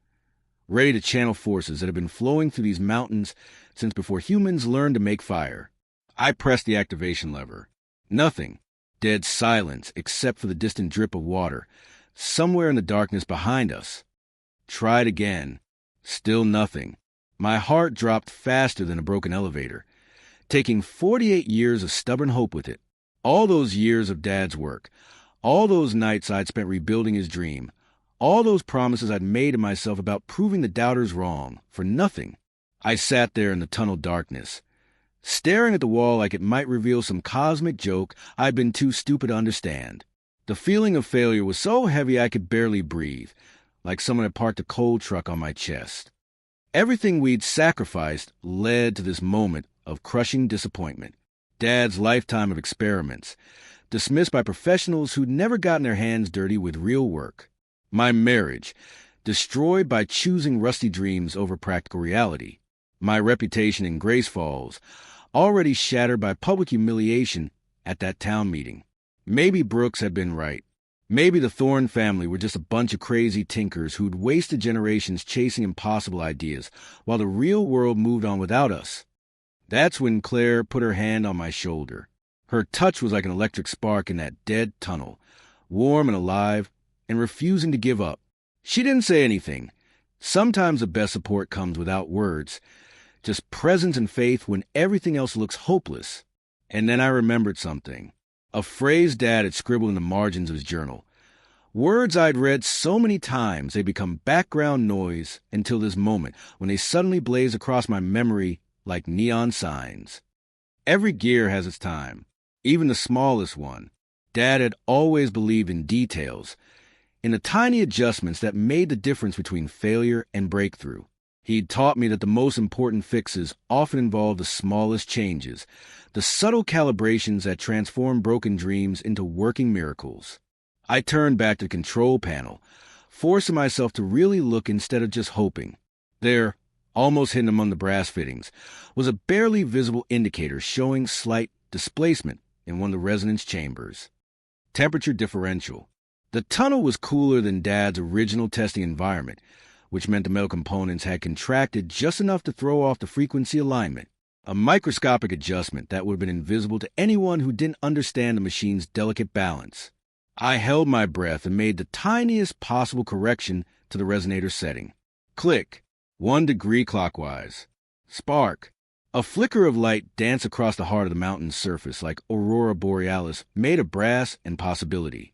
Speaker 1: ready to channel forces that had been flowing through these mountains since before humans learned to make fire. I pressed the activation lever. Nothing. Dead silence except for the distant drip of water, somewhere in the darkness behind us. Tried again. Still nothing. My heart dropped faster than a broken elevator, taking 48 years of stubborn hope with it. All those years of Dad's work, all those nights I'd spent rebuilding his dream, all those promises I'd made to myself about proving the doubters wrong, for nothing. I sat there in the tunnel darkness, staring at the wall like it might reveal some cosmic joke I'd been too stupid to understand. The feeling of failure was so heavy I could barely breathe, like someone had parked a coal truck on my chest. Everything we'd sacrificed led to this moment of crushing disappointment. Dad's lifetime of experiments, dismissed by professionals who'd never gotten their hands dirty with real work. My marriage, destroyed by choosing rusty dreams over practical reality. My reputation in Grace Falls, already shattered by public humiliation at that town meeting. Maybe Brooks had been right. Maybe the Thorne family were just a bunch of crazy tinkers who'd wasted generations chasing impossible ideas, while the real world moved on without us. That's when Claire put her hand on my shoulder. Her touch was like an electric spark in that dead tunnel, warm and alive, and refusing to give up. She didn't say anything. Sometimes the best support comes without words, just presence and faith when everything else looks hopeless. And then I remembered something. A phrase Dad had scribbled in the margins of his journal. Words I'd read so many times they become background noise until this moment when they suddenly blaze across my memory like neon signs. Every gear has its time, even the smallest one. Dad had always believed in details, in the tiny adjustments that made the difference between failure and breakthrough. He'd taught me that the most important fixes often involve the smallest changes, the subtle calibrations that transform broken dreams into working miracles. I turned back to the control panel, forcing myself to really look instead of just hoping. There, almost hidden among the brass fittings, was a barely visible indicator showing slight displacement in one of the resonance chambers. Temperature differential. The tunnel was cooler than Dad's original testing environment, which meant the metal components had contracted just enough to throw off the frequency alignment, a microscopic adjustment that would have been invisible to anyone who didn't understand the machine's delicate balance. I held my breath and made the tiniest possible correction to the resonator setting. Click. 1 degree clockwise. Spark. A flicker of light danced across the heart of the mountain's surface like aurora borealis, made of brass and possibility.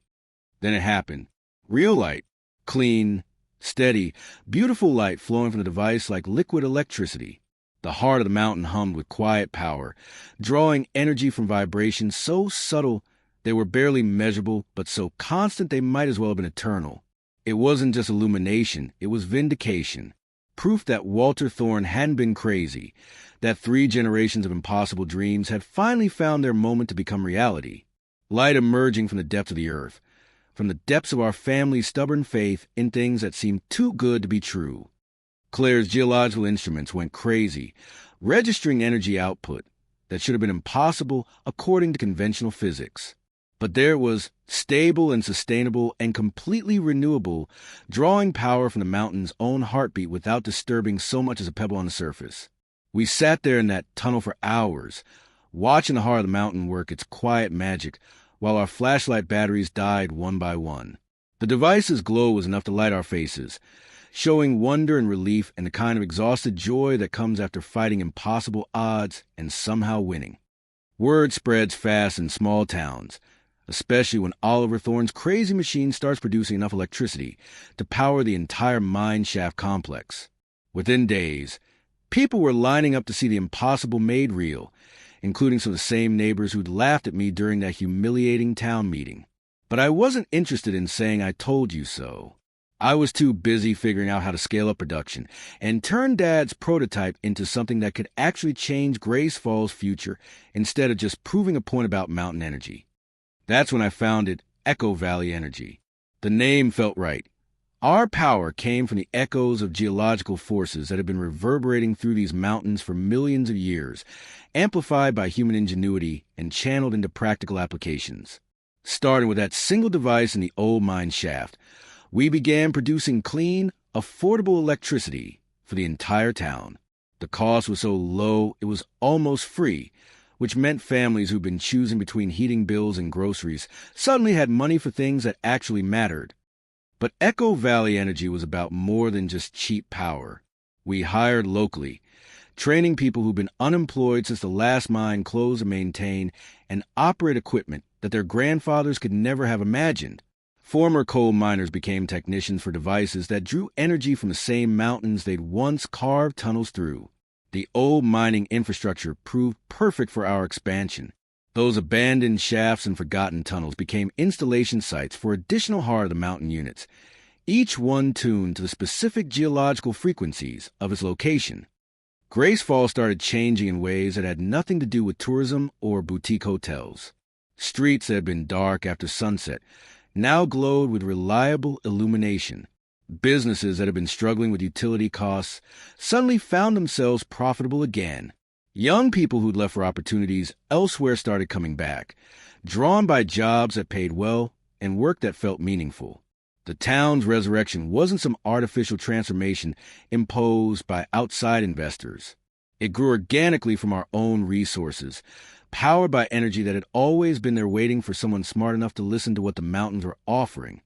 Speaker 1: Then it happened. Real light, clean, steady, beautiful light flowing from the device like liquid electricity. The heart of the mountain hummed with quiet power, drawing energy from vibrations so subtle they were barely measurable, but so constant they might as well have been eternal. It wasn't just illumination, it was vindication. Proof that Walter Thorne hadn't been crazy, that 3 generations of impossible dreams had finally found their moment to become reality. Light emerging from the depths of the earth, from the depths of our family's stubborn faith in things that seemed too good to be true. Claire's geological instruments went crazy, registering energy output that should have been impossible according to conventional physics. But there it was, stable and sustainable and completely renewable, drawing power from the mountain's own heartbeat without disturbing so much as a pebble on the surface. We sat there in that tunnel for hours, watching the heart of the mountain work its quiet magic, while our flashlight batteries died one by one. The device's glow was enough to light our faces, showing wonder and relief and the kind of exhausted joy that comes after fighting impossible odds and somehow winning. Word spreads fast in small towns, especially when Oliver Thorne's crazy machine starts producing enough electricity to power the entire mine shaft complex. Within days, people were lining up to see the impossible made real, including some of the same neighbors who'd laughed at me during that humiliating town meeting. But I wasn't interested in saying I told you so. I was too busy figuring out how to scale up production and turn Dad's prototype into something that could actually change Grace Falls' future instead of just proving a point about mountain energy. That's when I founded Echo Valley Energy. The name felt right. Our power came from the echoes of geological forces that had been reverberating through these mountains for millions of years, amplified by human ingenuity and channeled into practical applications. Starting with that single device in the old mine shaft, we began producing clean, affordable electricity for the entire town. The cost was so low it was almost free, which meant families who'd been choosing between heating bills and groceries suddenly had money for things that actually mattered. But Echo Valley Energy was about more than just cheap power. We hired locally, training people who'd been unemployed since the last mine closed to maintain and operate equipment that their grandfathers could never have imagined. Former coal miners became technicians for devices that drew energy from the same mountains they'd once carved tunnels through. The old mining infrastructure proved perfect for our expansion. Those abandoned shafts and forgotten tunnels became installation sites for additional heart of the mountain units, each one tuned to the specific geological frequencies of its location. Grace Falls started changing in ways that had nothing to do with tourism or boutique hotels. Streets that had been dark after sunset now glowed with reliable illumination. Businesses that had been struggling with utility costs suddenly found themselves profitable again. Young people who'd left for opportunities elsewhere started coming back, drawn by jobs that paid well and work that felt meaningful. The town's resurrection wasn't some artificial transformation imposed by outside investors. It grew organically from our own resources, powered by energy that had always been there waiting for someone smart enough to listen to what the mountains were offering.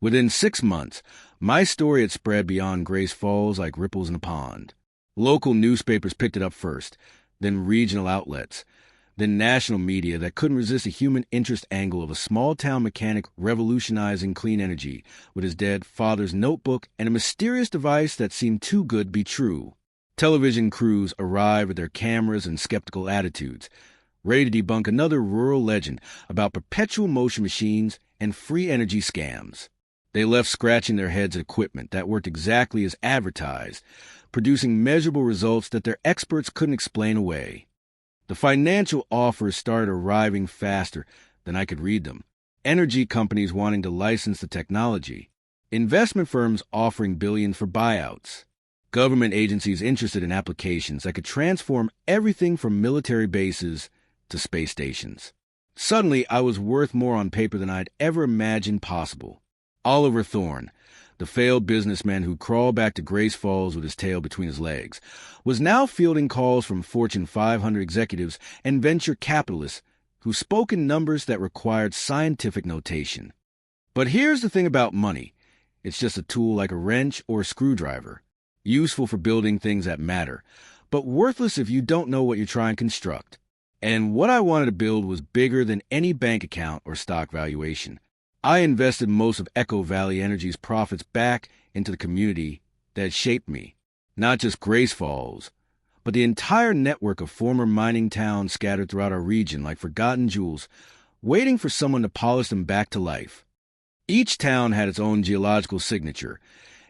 Speaker 1: Within 6 months, my story had spread beyond Grace Falls like ripples in a pond. Local newspapers picked it up first, then regional outlets, then national media that couldn't resist the human interest angle of a small-town mechanic revolutionizing clean energy with his dead father's notebook and a mysterious device that seemed too good to be true. Television crews arrived with their cameras and skeptical attitudes, ready to debunk another rural legend about perpetual motion machines and free energy scams. They left scratching their heads at equipment that worked exactly as advertised, producing measurable results that their experts couldn't explain away. The financial offers started arriving faster than I could read them. Energy companies wanting to license the technology. Investment firms offering billions for buyouts. Government agencies interested in applications that could transform everything from military bases to space stations. Suddenly, I was worth more on paper than I'd ever imagined possible. Oliver Thorne, the failed businessman who crawled back to Grace Falls with his tail between his legs, was now fielding calls from Fortune 500 executives and venture capitalists who spoke in numbers that required scientific notation. But here's the thing about money. It's just a tool like a wrench or a screwdriver, useful for building things that matter, but worthless if you don't know what you're trying to construct. And what I wanted to build was bigger than any bank account or stock valuation. I invested most of Echo Valley Energy's profits back into the community that had shaped me. Not just Grace Falls, but the entire network of former mining towns scattered throughout our region like forgotten jewels, waiting for someone to polish them back to life. Each town had its own geological signature,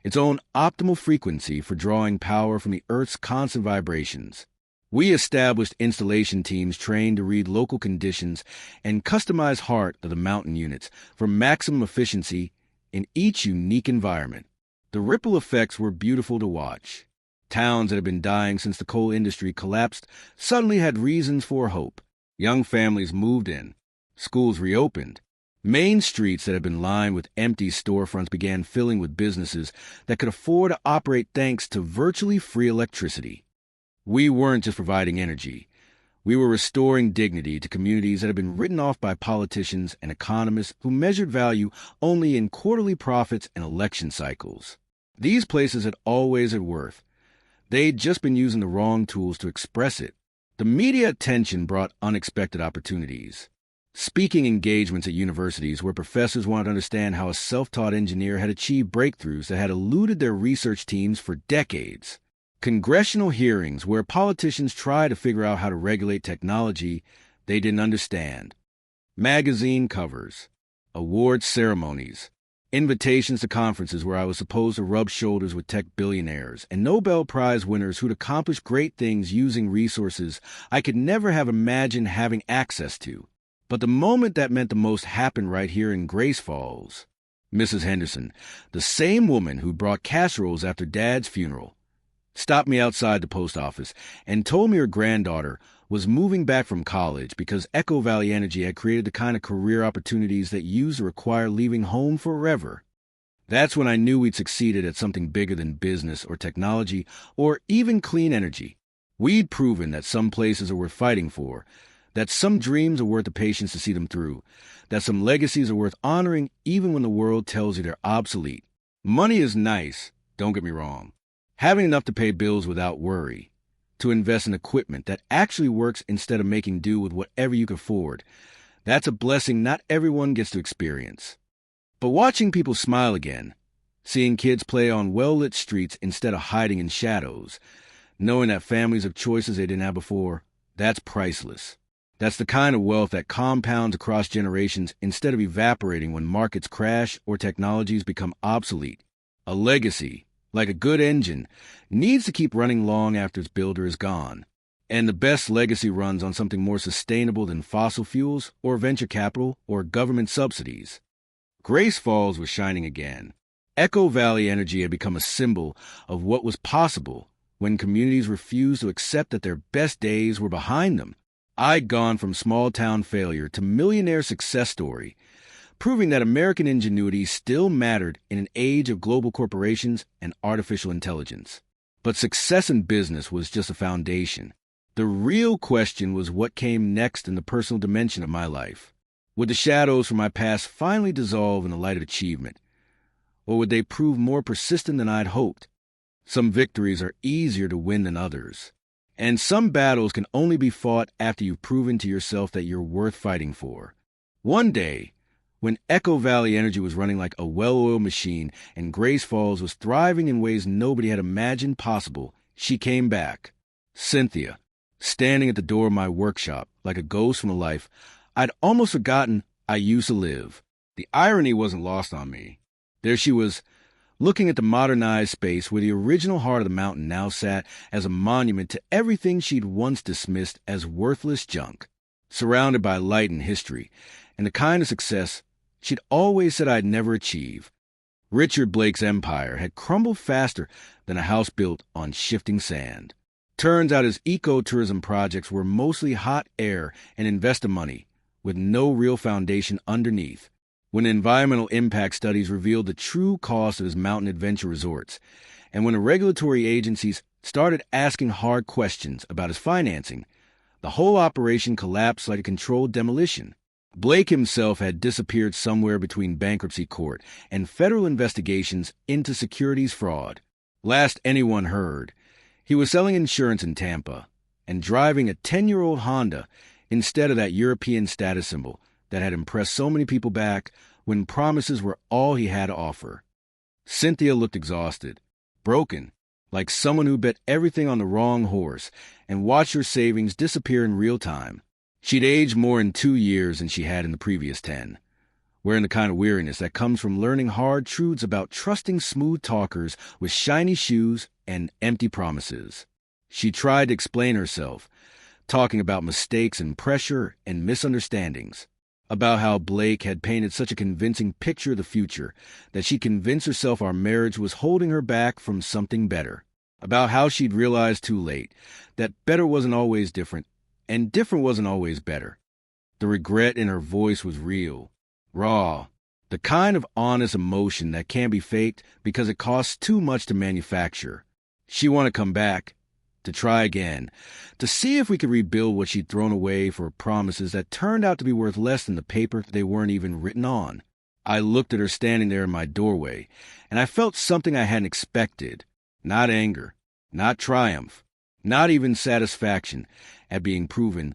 Speaker 1: its own optimal frequency for drawing power from the Earth's constant vibrations. We established installation teams trained to read local conditions and customize heart of the mountain units for maximum efficiency in each unique environment. The ripple effects were beautiful to watch. Towns that had been dying since the coal industry collapsed suddenly had reasons for hope. Young families moved in. Schools reopened. Main streets that had been lined with empty storefronts began filling with businesses that could afford to operate thanks to virtually free electricity. We weren't just providing energy. We were restoring dignity to communities that had been written off by politicians and economists who measured value only in quarterly profits and election cycles. These places had always had worth. They'd just been using the wrong tools to express it. The media attention brought unexpected opportunities. Speaking engagements at universities where professors wanted to understand how a self-taught engineer had achieved breakthroughs that had eluded their research teams for decades. Congressional hearings where politicians tried to figure out how to regulate technology they didn't understand. Magazine covers. Award ceremonies. Invitations to conferences where I was supposed to rub shoulders with tech billionaires and Nobel Prize winners who'd accomplished great things using resources I could never have imagined having access to. But the moment that meant the most happened right here in Grace Falls. Mrs. Henderson, the same woman who brought casseroles after Dad's funeral, stopped me outside the post office and told me her granddaughter was moving back from college because Echo Valley Energy had created the kind of career opportunities that used to require leaving home forever. That's when I knew we'd succeeded at something bigger than business or technology or even clean energy. We'd proven that some places are worth fighting for, that some dreams are worth the patience to see them through, that some legacies are worth honoring even when the world tells you they're obsolete. Money is nice, don't get me wrong. Having enough to pay bills without worry, to invest in equipment that actually works instead of making do with whatever you can afford, that's a blessing not everyone gets to experience. But watching people smile again, seeing kids play on well-lit streets instead of hiding in shadows, knowing that families have choices they didn't have before, that's priceless. That's the kind of wealth that compounds across generations instead of evaporating when markets crash or technologies become obsolete. A legacy, like a good engine, needs to keep running long after its builder is gone. And the best legacy runs on something more sustainable than fossil fuels or venture capital or government subsidies. Grace Falls was shining again. Echo Valley Energy had become a symbol of what was possible when communities refused to accept that their best days were behind them. I'd gone from small-town failure to millionaire success story, proving that American ingenuity still mattered in an age of global corporations and artificial intelligence. But success in business was just a foundation. The real question was what came next in the personal dimension of my life. Would the shadows from my past finally dissolve in the light of achievement? Or would they prove more persistent than I'd hoped? Some victories are easier to win than others. And some battles can only be fought after you've proven to yourself that you're worth fighting for. One day, when Echo Valley Energy was running like a well-oiled machine and Grace Falls was thriving in ways nobody had imagined possible, she came back. Cynthia, standing at the door of my workshop like a ghost from a life I'd almost forgotten I used to live. The irony wasn't lost on me. There she was, looking at the modernized space where the original heart of the mountain now sat as a monument to everything she'd once dismissed as worthless junk, surrounded by light and history, and the kind of success she'd always said I'd never achieve. Richard Blake's empire had crumbled faster than a house built on shifting sand. Turns out his ecotourism projects were mostly hot air and investor money, with no real foundation underneath. When environmental impact studies revealed the true cost of his mountain adventure resorts, and when the regulatory agencies started asking hard questions about his financing, the whole operation collapsed like a controlled demolition. Blake himself had disappeared somewhere between bankruptcy court and federal investigations into securities fraud. Last anyone heard, He was selling insurance in Tampa and driving a 10-year-old Honda instead of that European status symbol that had impressed so many people back when promises were all he had to offer. Cynthia looked exhausted, broken, like someone who bet everything on the wrong horse and watched her savings disappear in real time. She'd aged more in 2 years than she had in the previous 10, wearing the kind of weariness that comes from learning hard truths about trusting smooth talkers with shiny shoes and empty promises. She tried to explain herself, talking about mistakes and pressure and misunderstandings, about how Blake had painted such a convincing picture of the future that she convinced herself our marriage was holding her back from something better, about how she'd realized too late that better wasn't always different and different wasn't always better. The regret in her voice was real, raw, the kind of honest emotion that can't be faked because it costs too much to manufacture. She wanted to come back, to try again, to see if we could rebuild what she'd thrown away for promises that turned out to be worth less than the paper they weren't even written on. I looked at her standing there in my doorway, and I felt something I hadn't expected. Not anger, not triumph, not even satisfaction at being proven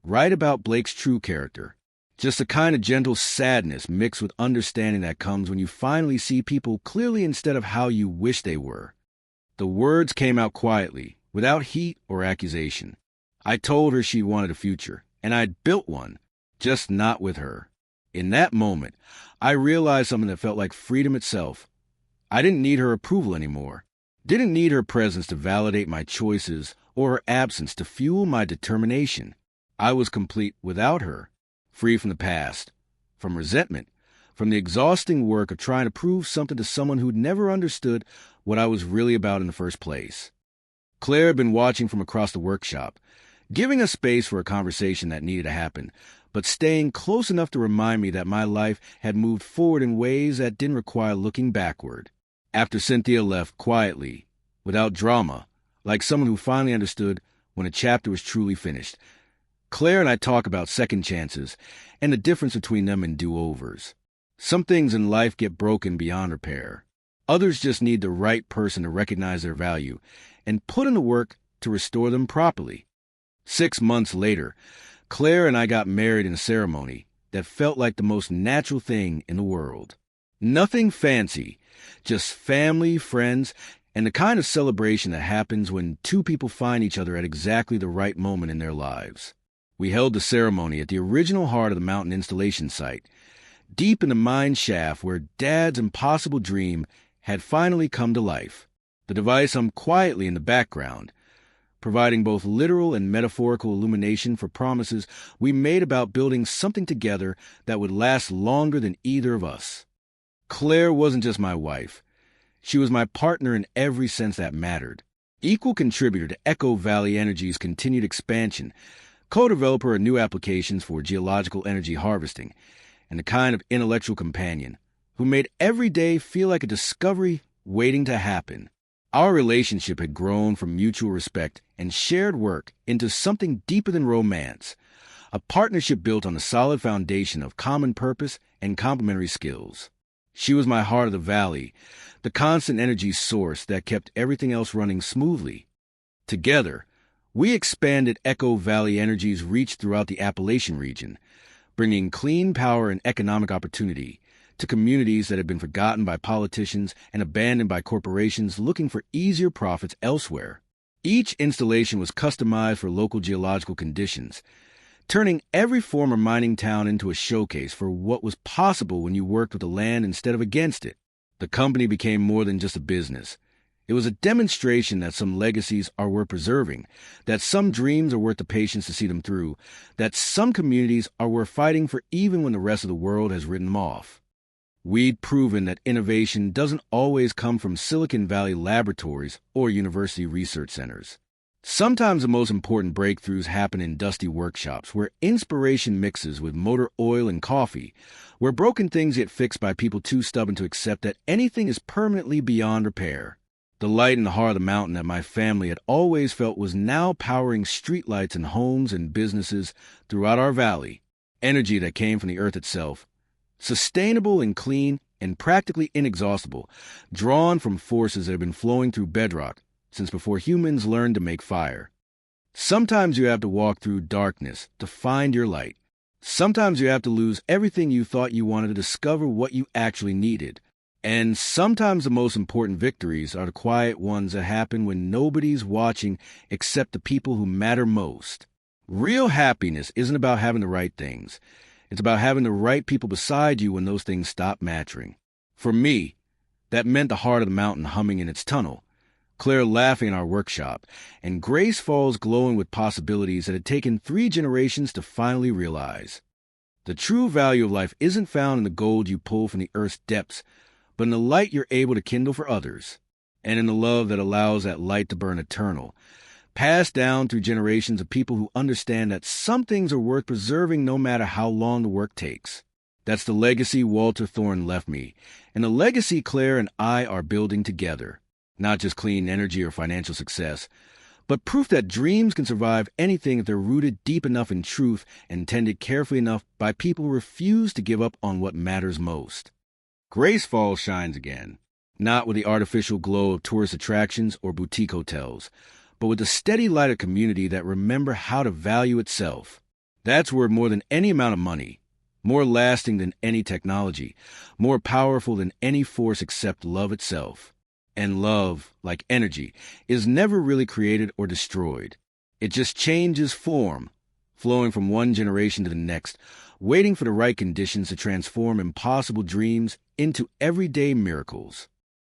Speaker 1: right about Blake's true character. Just a kind of gentle sadness mixed with understanding that comes when you finally see people clearly instead of how you wish they were. The words came out quietly, without heat or accusation. I told her she wanted a future, and I'd built one, just not with her. In that moment, I realized something that felt like freedom itself. I didn't need her approval anymore. Didn't need her presence to validate my choices or her absence to fuel my determination. I was complete without her, free from the past, from resentment, from the exhausting work of trying to prove something to someone who'd never understood what I was really about in the first place. Claire had been watching from across the workshop, giving us space for a conversation that needed to happen, but staying close enough to remind me that my life had moved forward in ways that didn't require looking backward. After Cynthia left quietly, without drama, like someone who finally understood when a chapter was truly finished, Claire and I talk about second chances and the difference between them and do-overs. Some things in life get broken beyond repair. Others just need the right person to recognize their value and put in the work to restore them properly. 6 months later, Claire and I got married in a ceremony that felt like the most natural thing in the world. Nothing fancy, just family, friends, and the kind of celebration that happens when two people find each other at exactly the right moment in their lives. We held the ceremony at the original heart of the mountain installation site, deep in the mine shaft where Dad's impossible dream had finally come to life. The device hung quietly in the background, providing both literal and metaphorical illumination for promises we made about building something together that would last longer than either of us. Claire wasn't just my wife. She was my partner in every sense that mattered. Equal contributor to Echo Valley Energy's continued expansion, co-developer of new applications for geological energy harvesting, and the kind of intellectual companion who made every day feel like a discovery waiting to happen. Our relationship had grown from mutual respect and shared work into something deeper than romance, a partnership built on a solid foundation of common purpose and complementary skills. She was my heart of the valley, the constant energy source that kept everything else running smoothly. Together, we expanded Echo Valley Energy's reach throughout the Appalachian region, bringing clean power and economic opportunity to communities that had been forgotten by politicians and abandoned by corporations looking for easier profits elsewhere. Each installation was customized for local geological conditions, turning every former mining town into a showcase for what was possible when you worked with the land instead of against it. The company became more than just a business. It was a demonstration that some legacies are worth preserving, that some dreams are worth the patience to see them through, that some communities are worth fighting for even when the rest of the world has written them off. We'd proven that innovation doesn't always come from Silicon Valley laboratories or university research centers. Sometimes the most important breakthroughs happen in dusty workshops where inspiration mixes with motor oil and coffee, where broken things get fixed by people too stubborn to accept that anything is permanently beyond repair. The light in the heart of the mountain that my family had always felt was now powering streetlights in homes and businesses throughout our valley, energy that came from the earth itself, sustainable and clean and practically inexhaustible, drawn from forces that had been flowing through bedrock since before humans learned to make fire. Sometimes you have to walk through darkness to find your light. Sometimes you have to lose everything you thought you wanted to discover what you actually needed. And sometimes the most important victories are the quiet ones that happen when nobody's watching except the people who matter most. Real happiness isn't about having the right things. It's about having the right people beside you when those things stop mattering. For me, that meant the heart of the mountain humming in its tunnel, Claire laughing in our workshop, and Grace Falls glowing with possibilities that had taken 3 generations to finally realize. The true value of life isn't found in the gold you pull from the earth's depths, but in the light you're able to kindle for others, and in the love that allows that light to burn eternal, passed down through generations of people who understand that some things are worth preserving no matter how long the work takes. That's the legacy Walter Thorne left me, and the legacy Claire and I are building together. Not just clean energy or financial success, but proof that dreams can survive anything if they're rooted deep enough in truth and tended carefully enough by people who refuse to give up on what matters most. Grace Falls shines again, not with the artificial glow of tourist attractions or boutique hotels, but with the steady light of community that remember how to value itself. That's worth more than any amount of money, more lasting than any technology, more powerful than any force except love itself. And love, like energy, is never really created or destroyed. It just changes form, flowing from one generation to the next, waiting for the right conditions to transform impossible dreams into everyday miracles.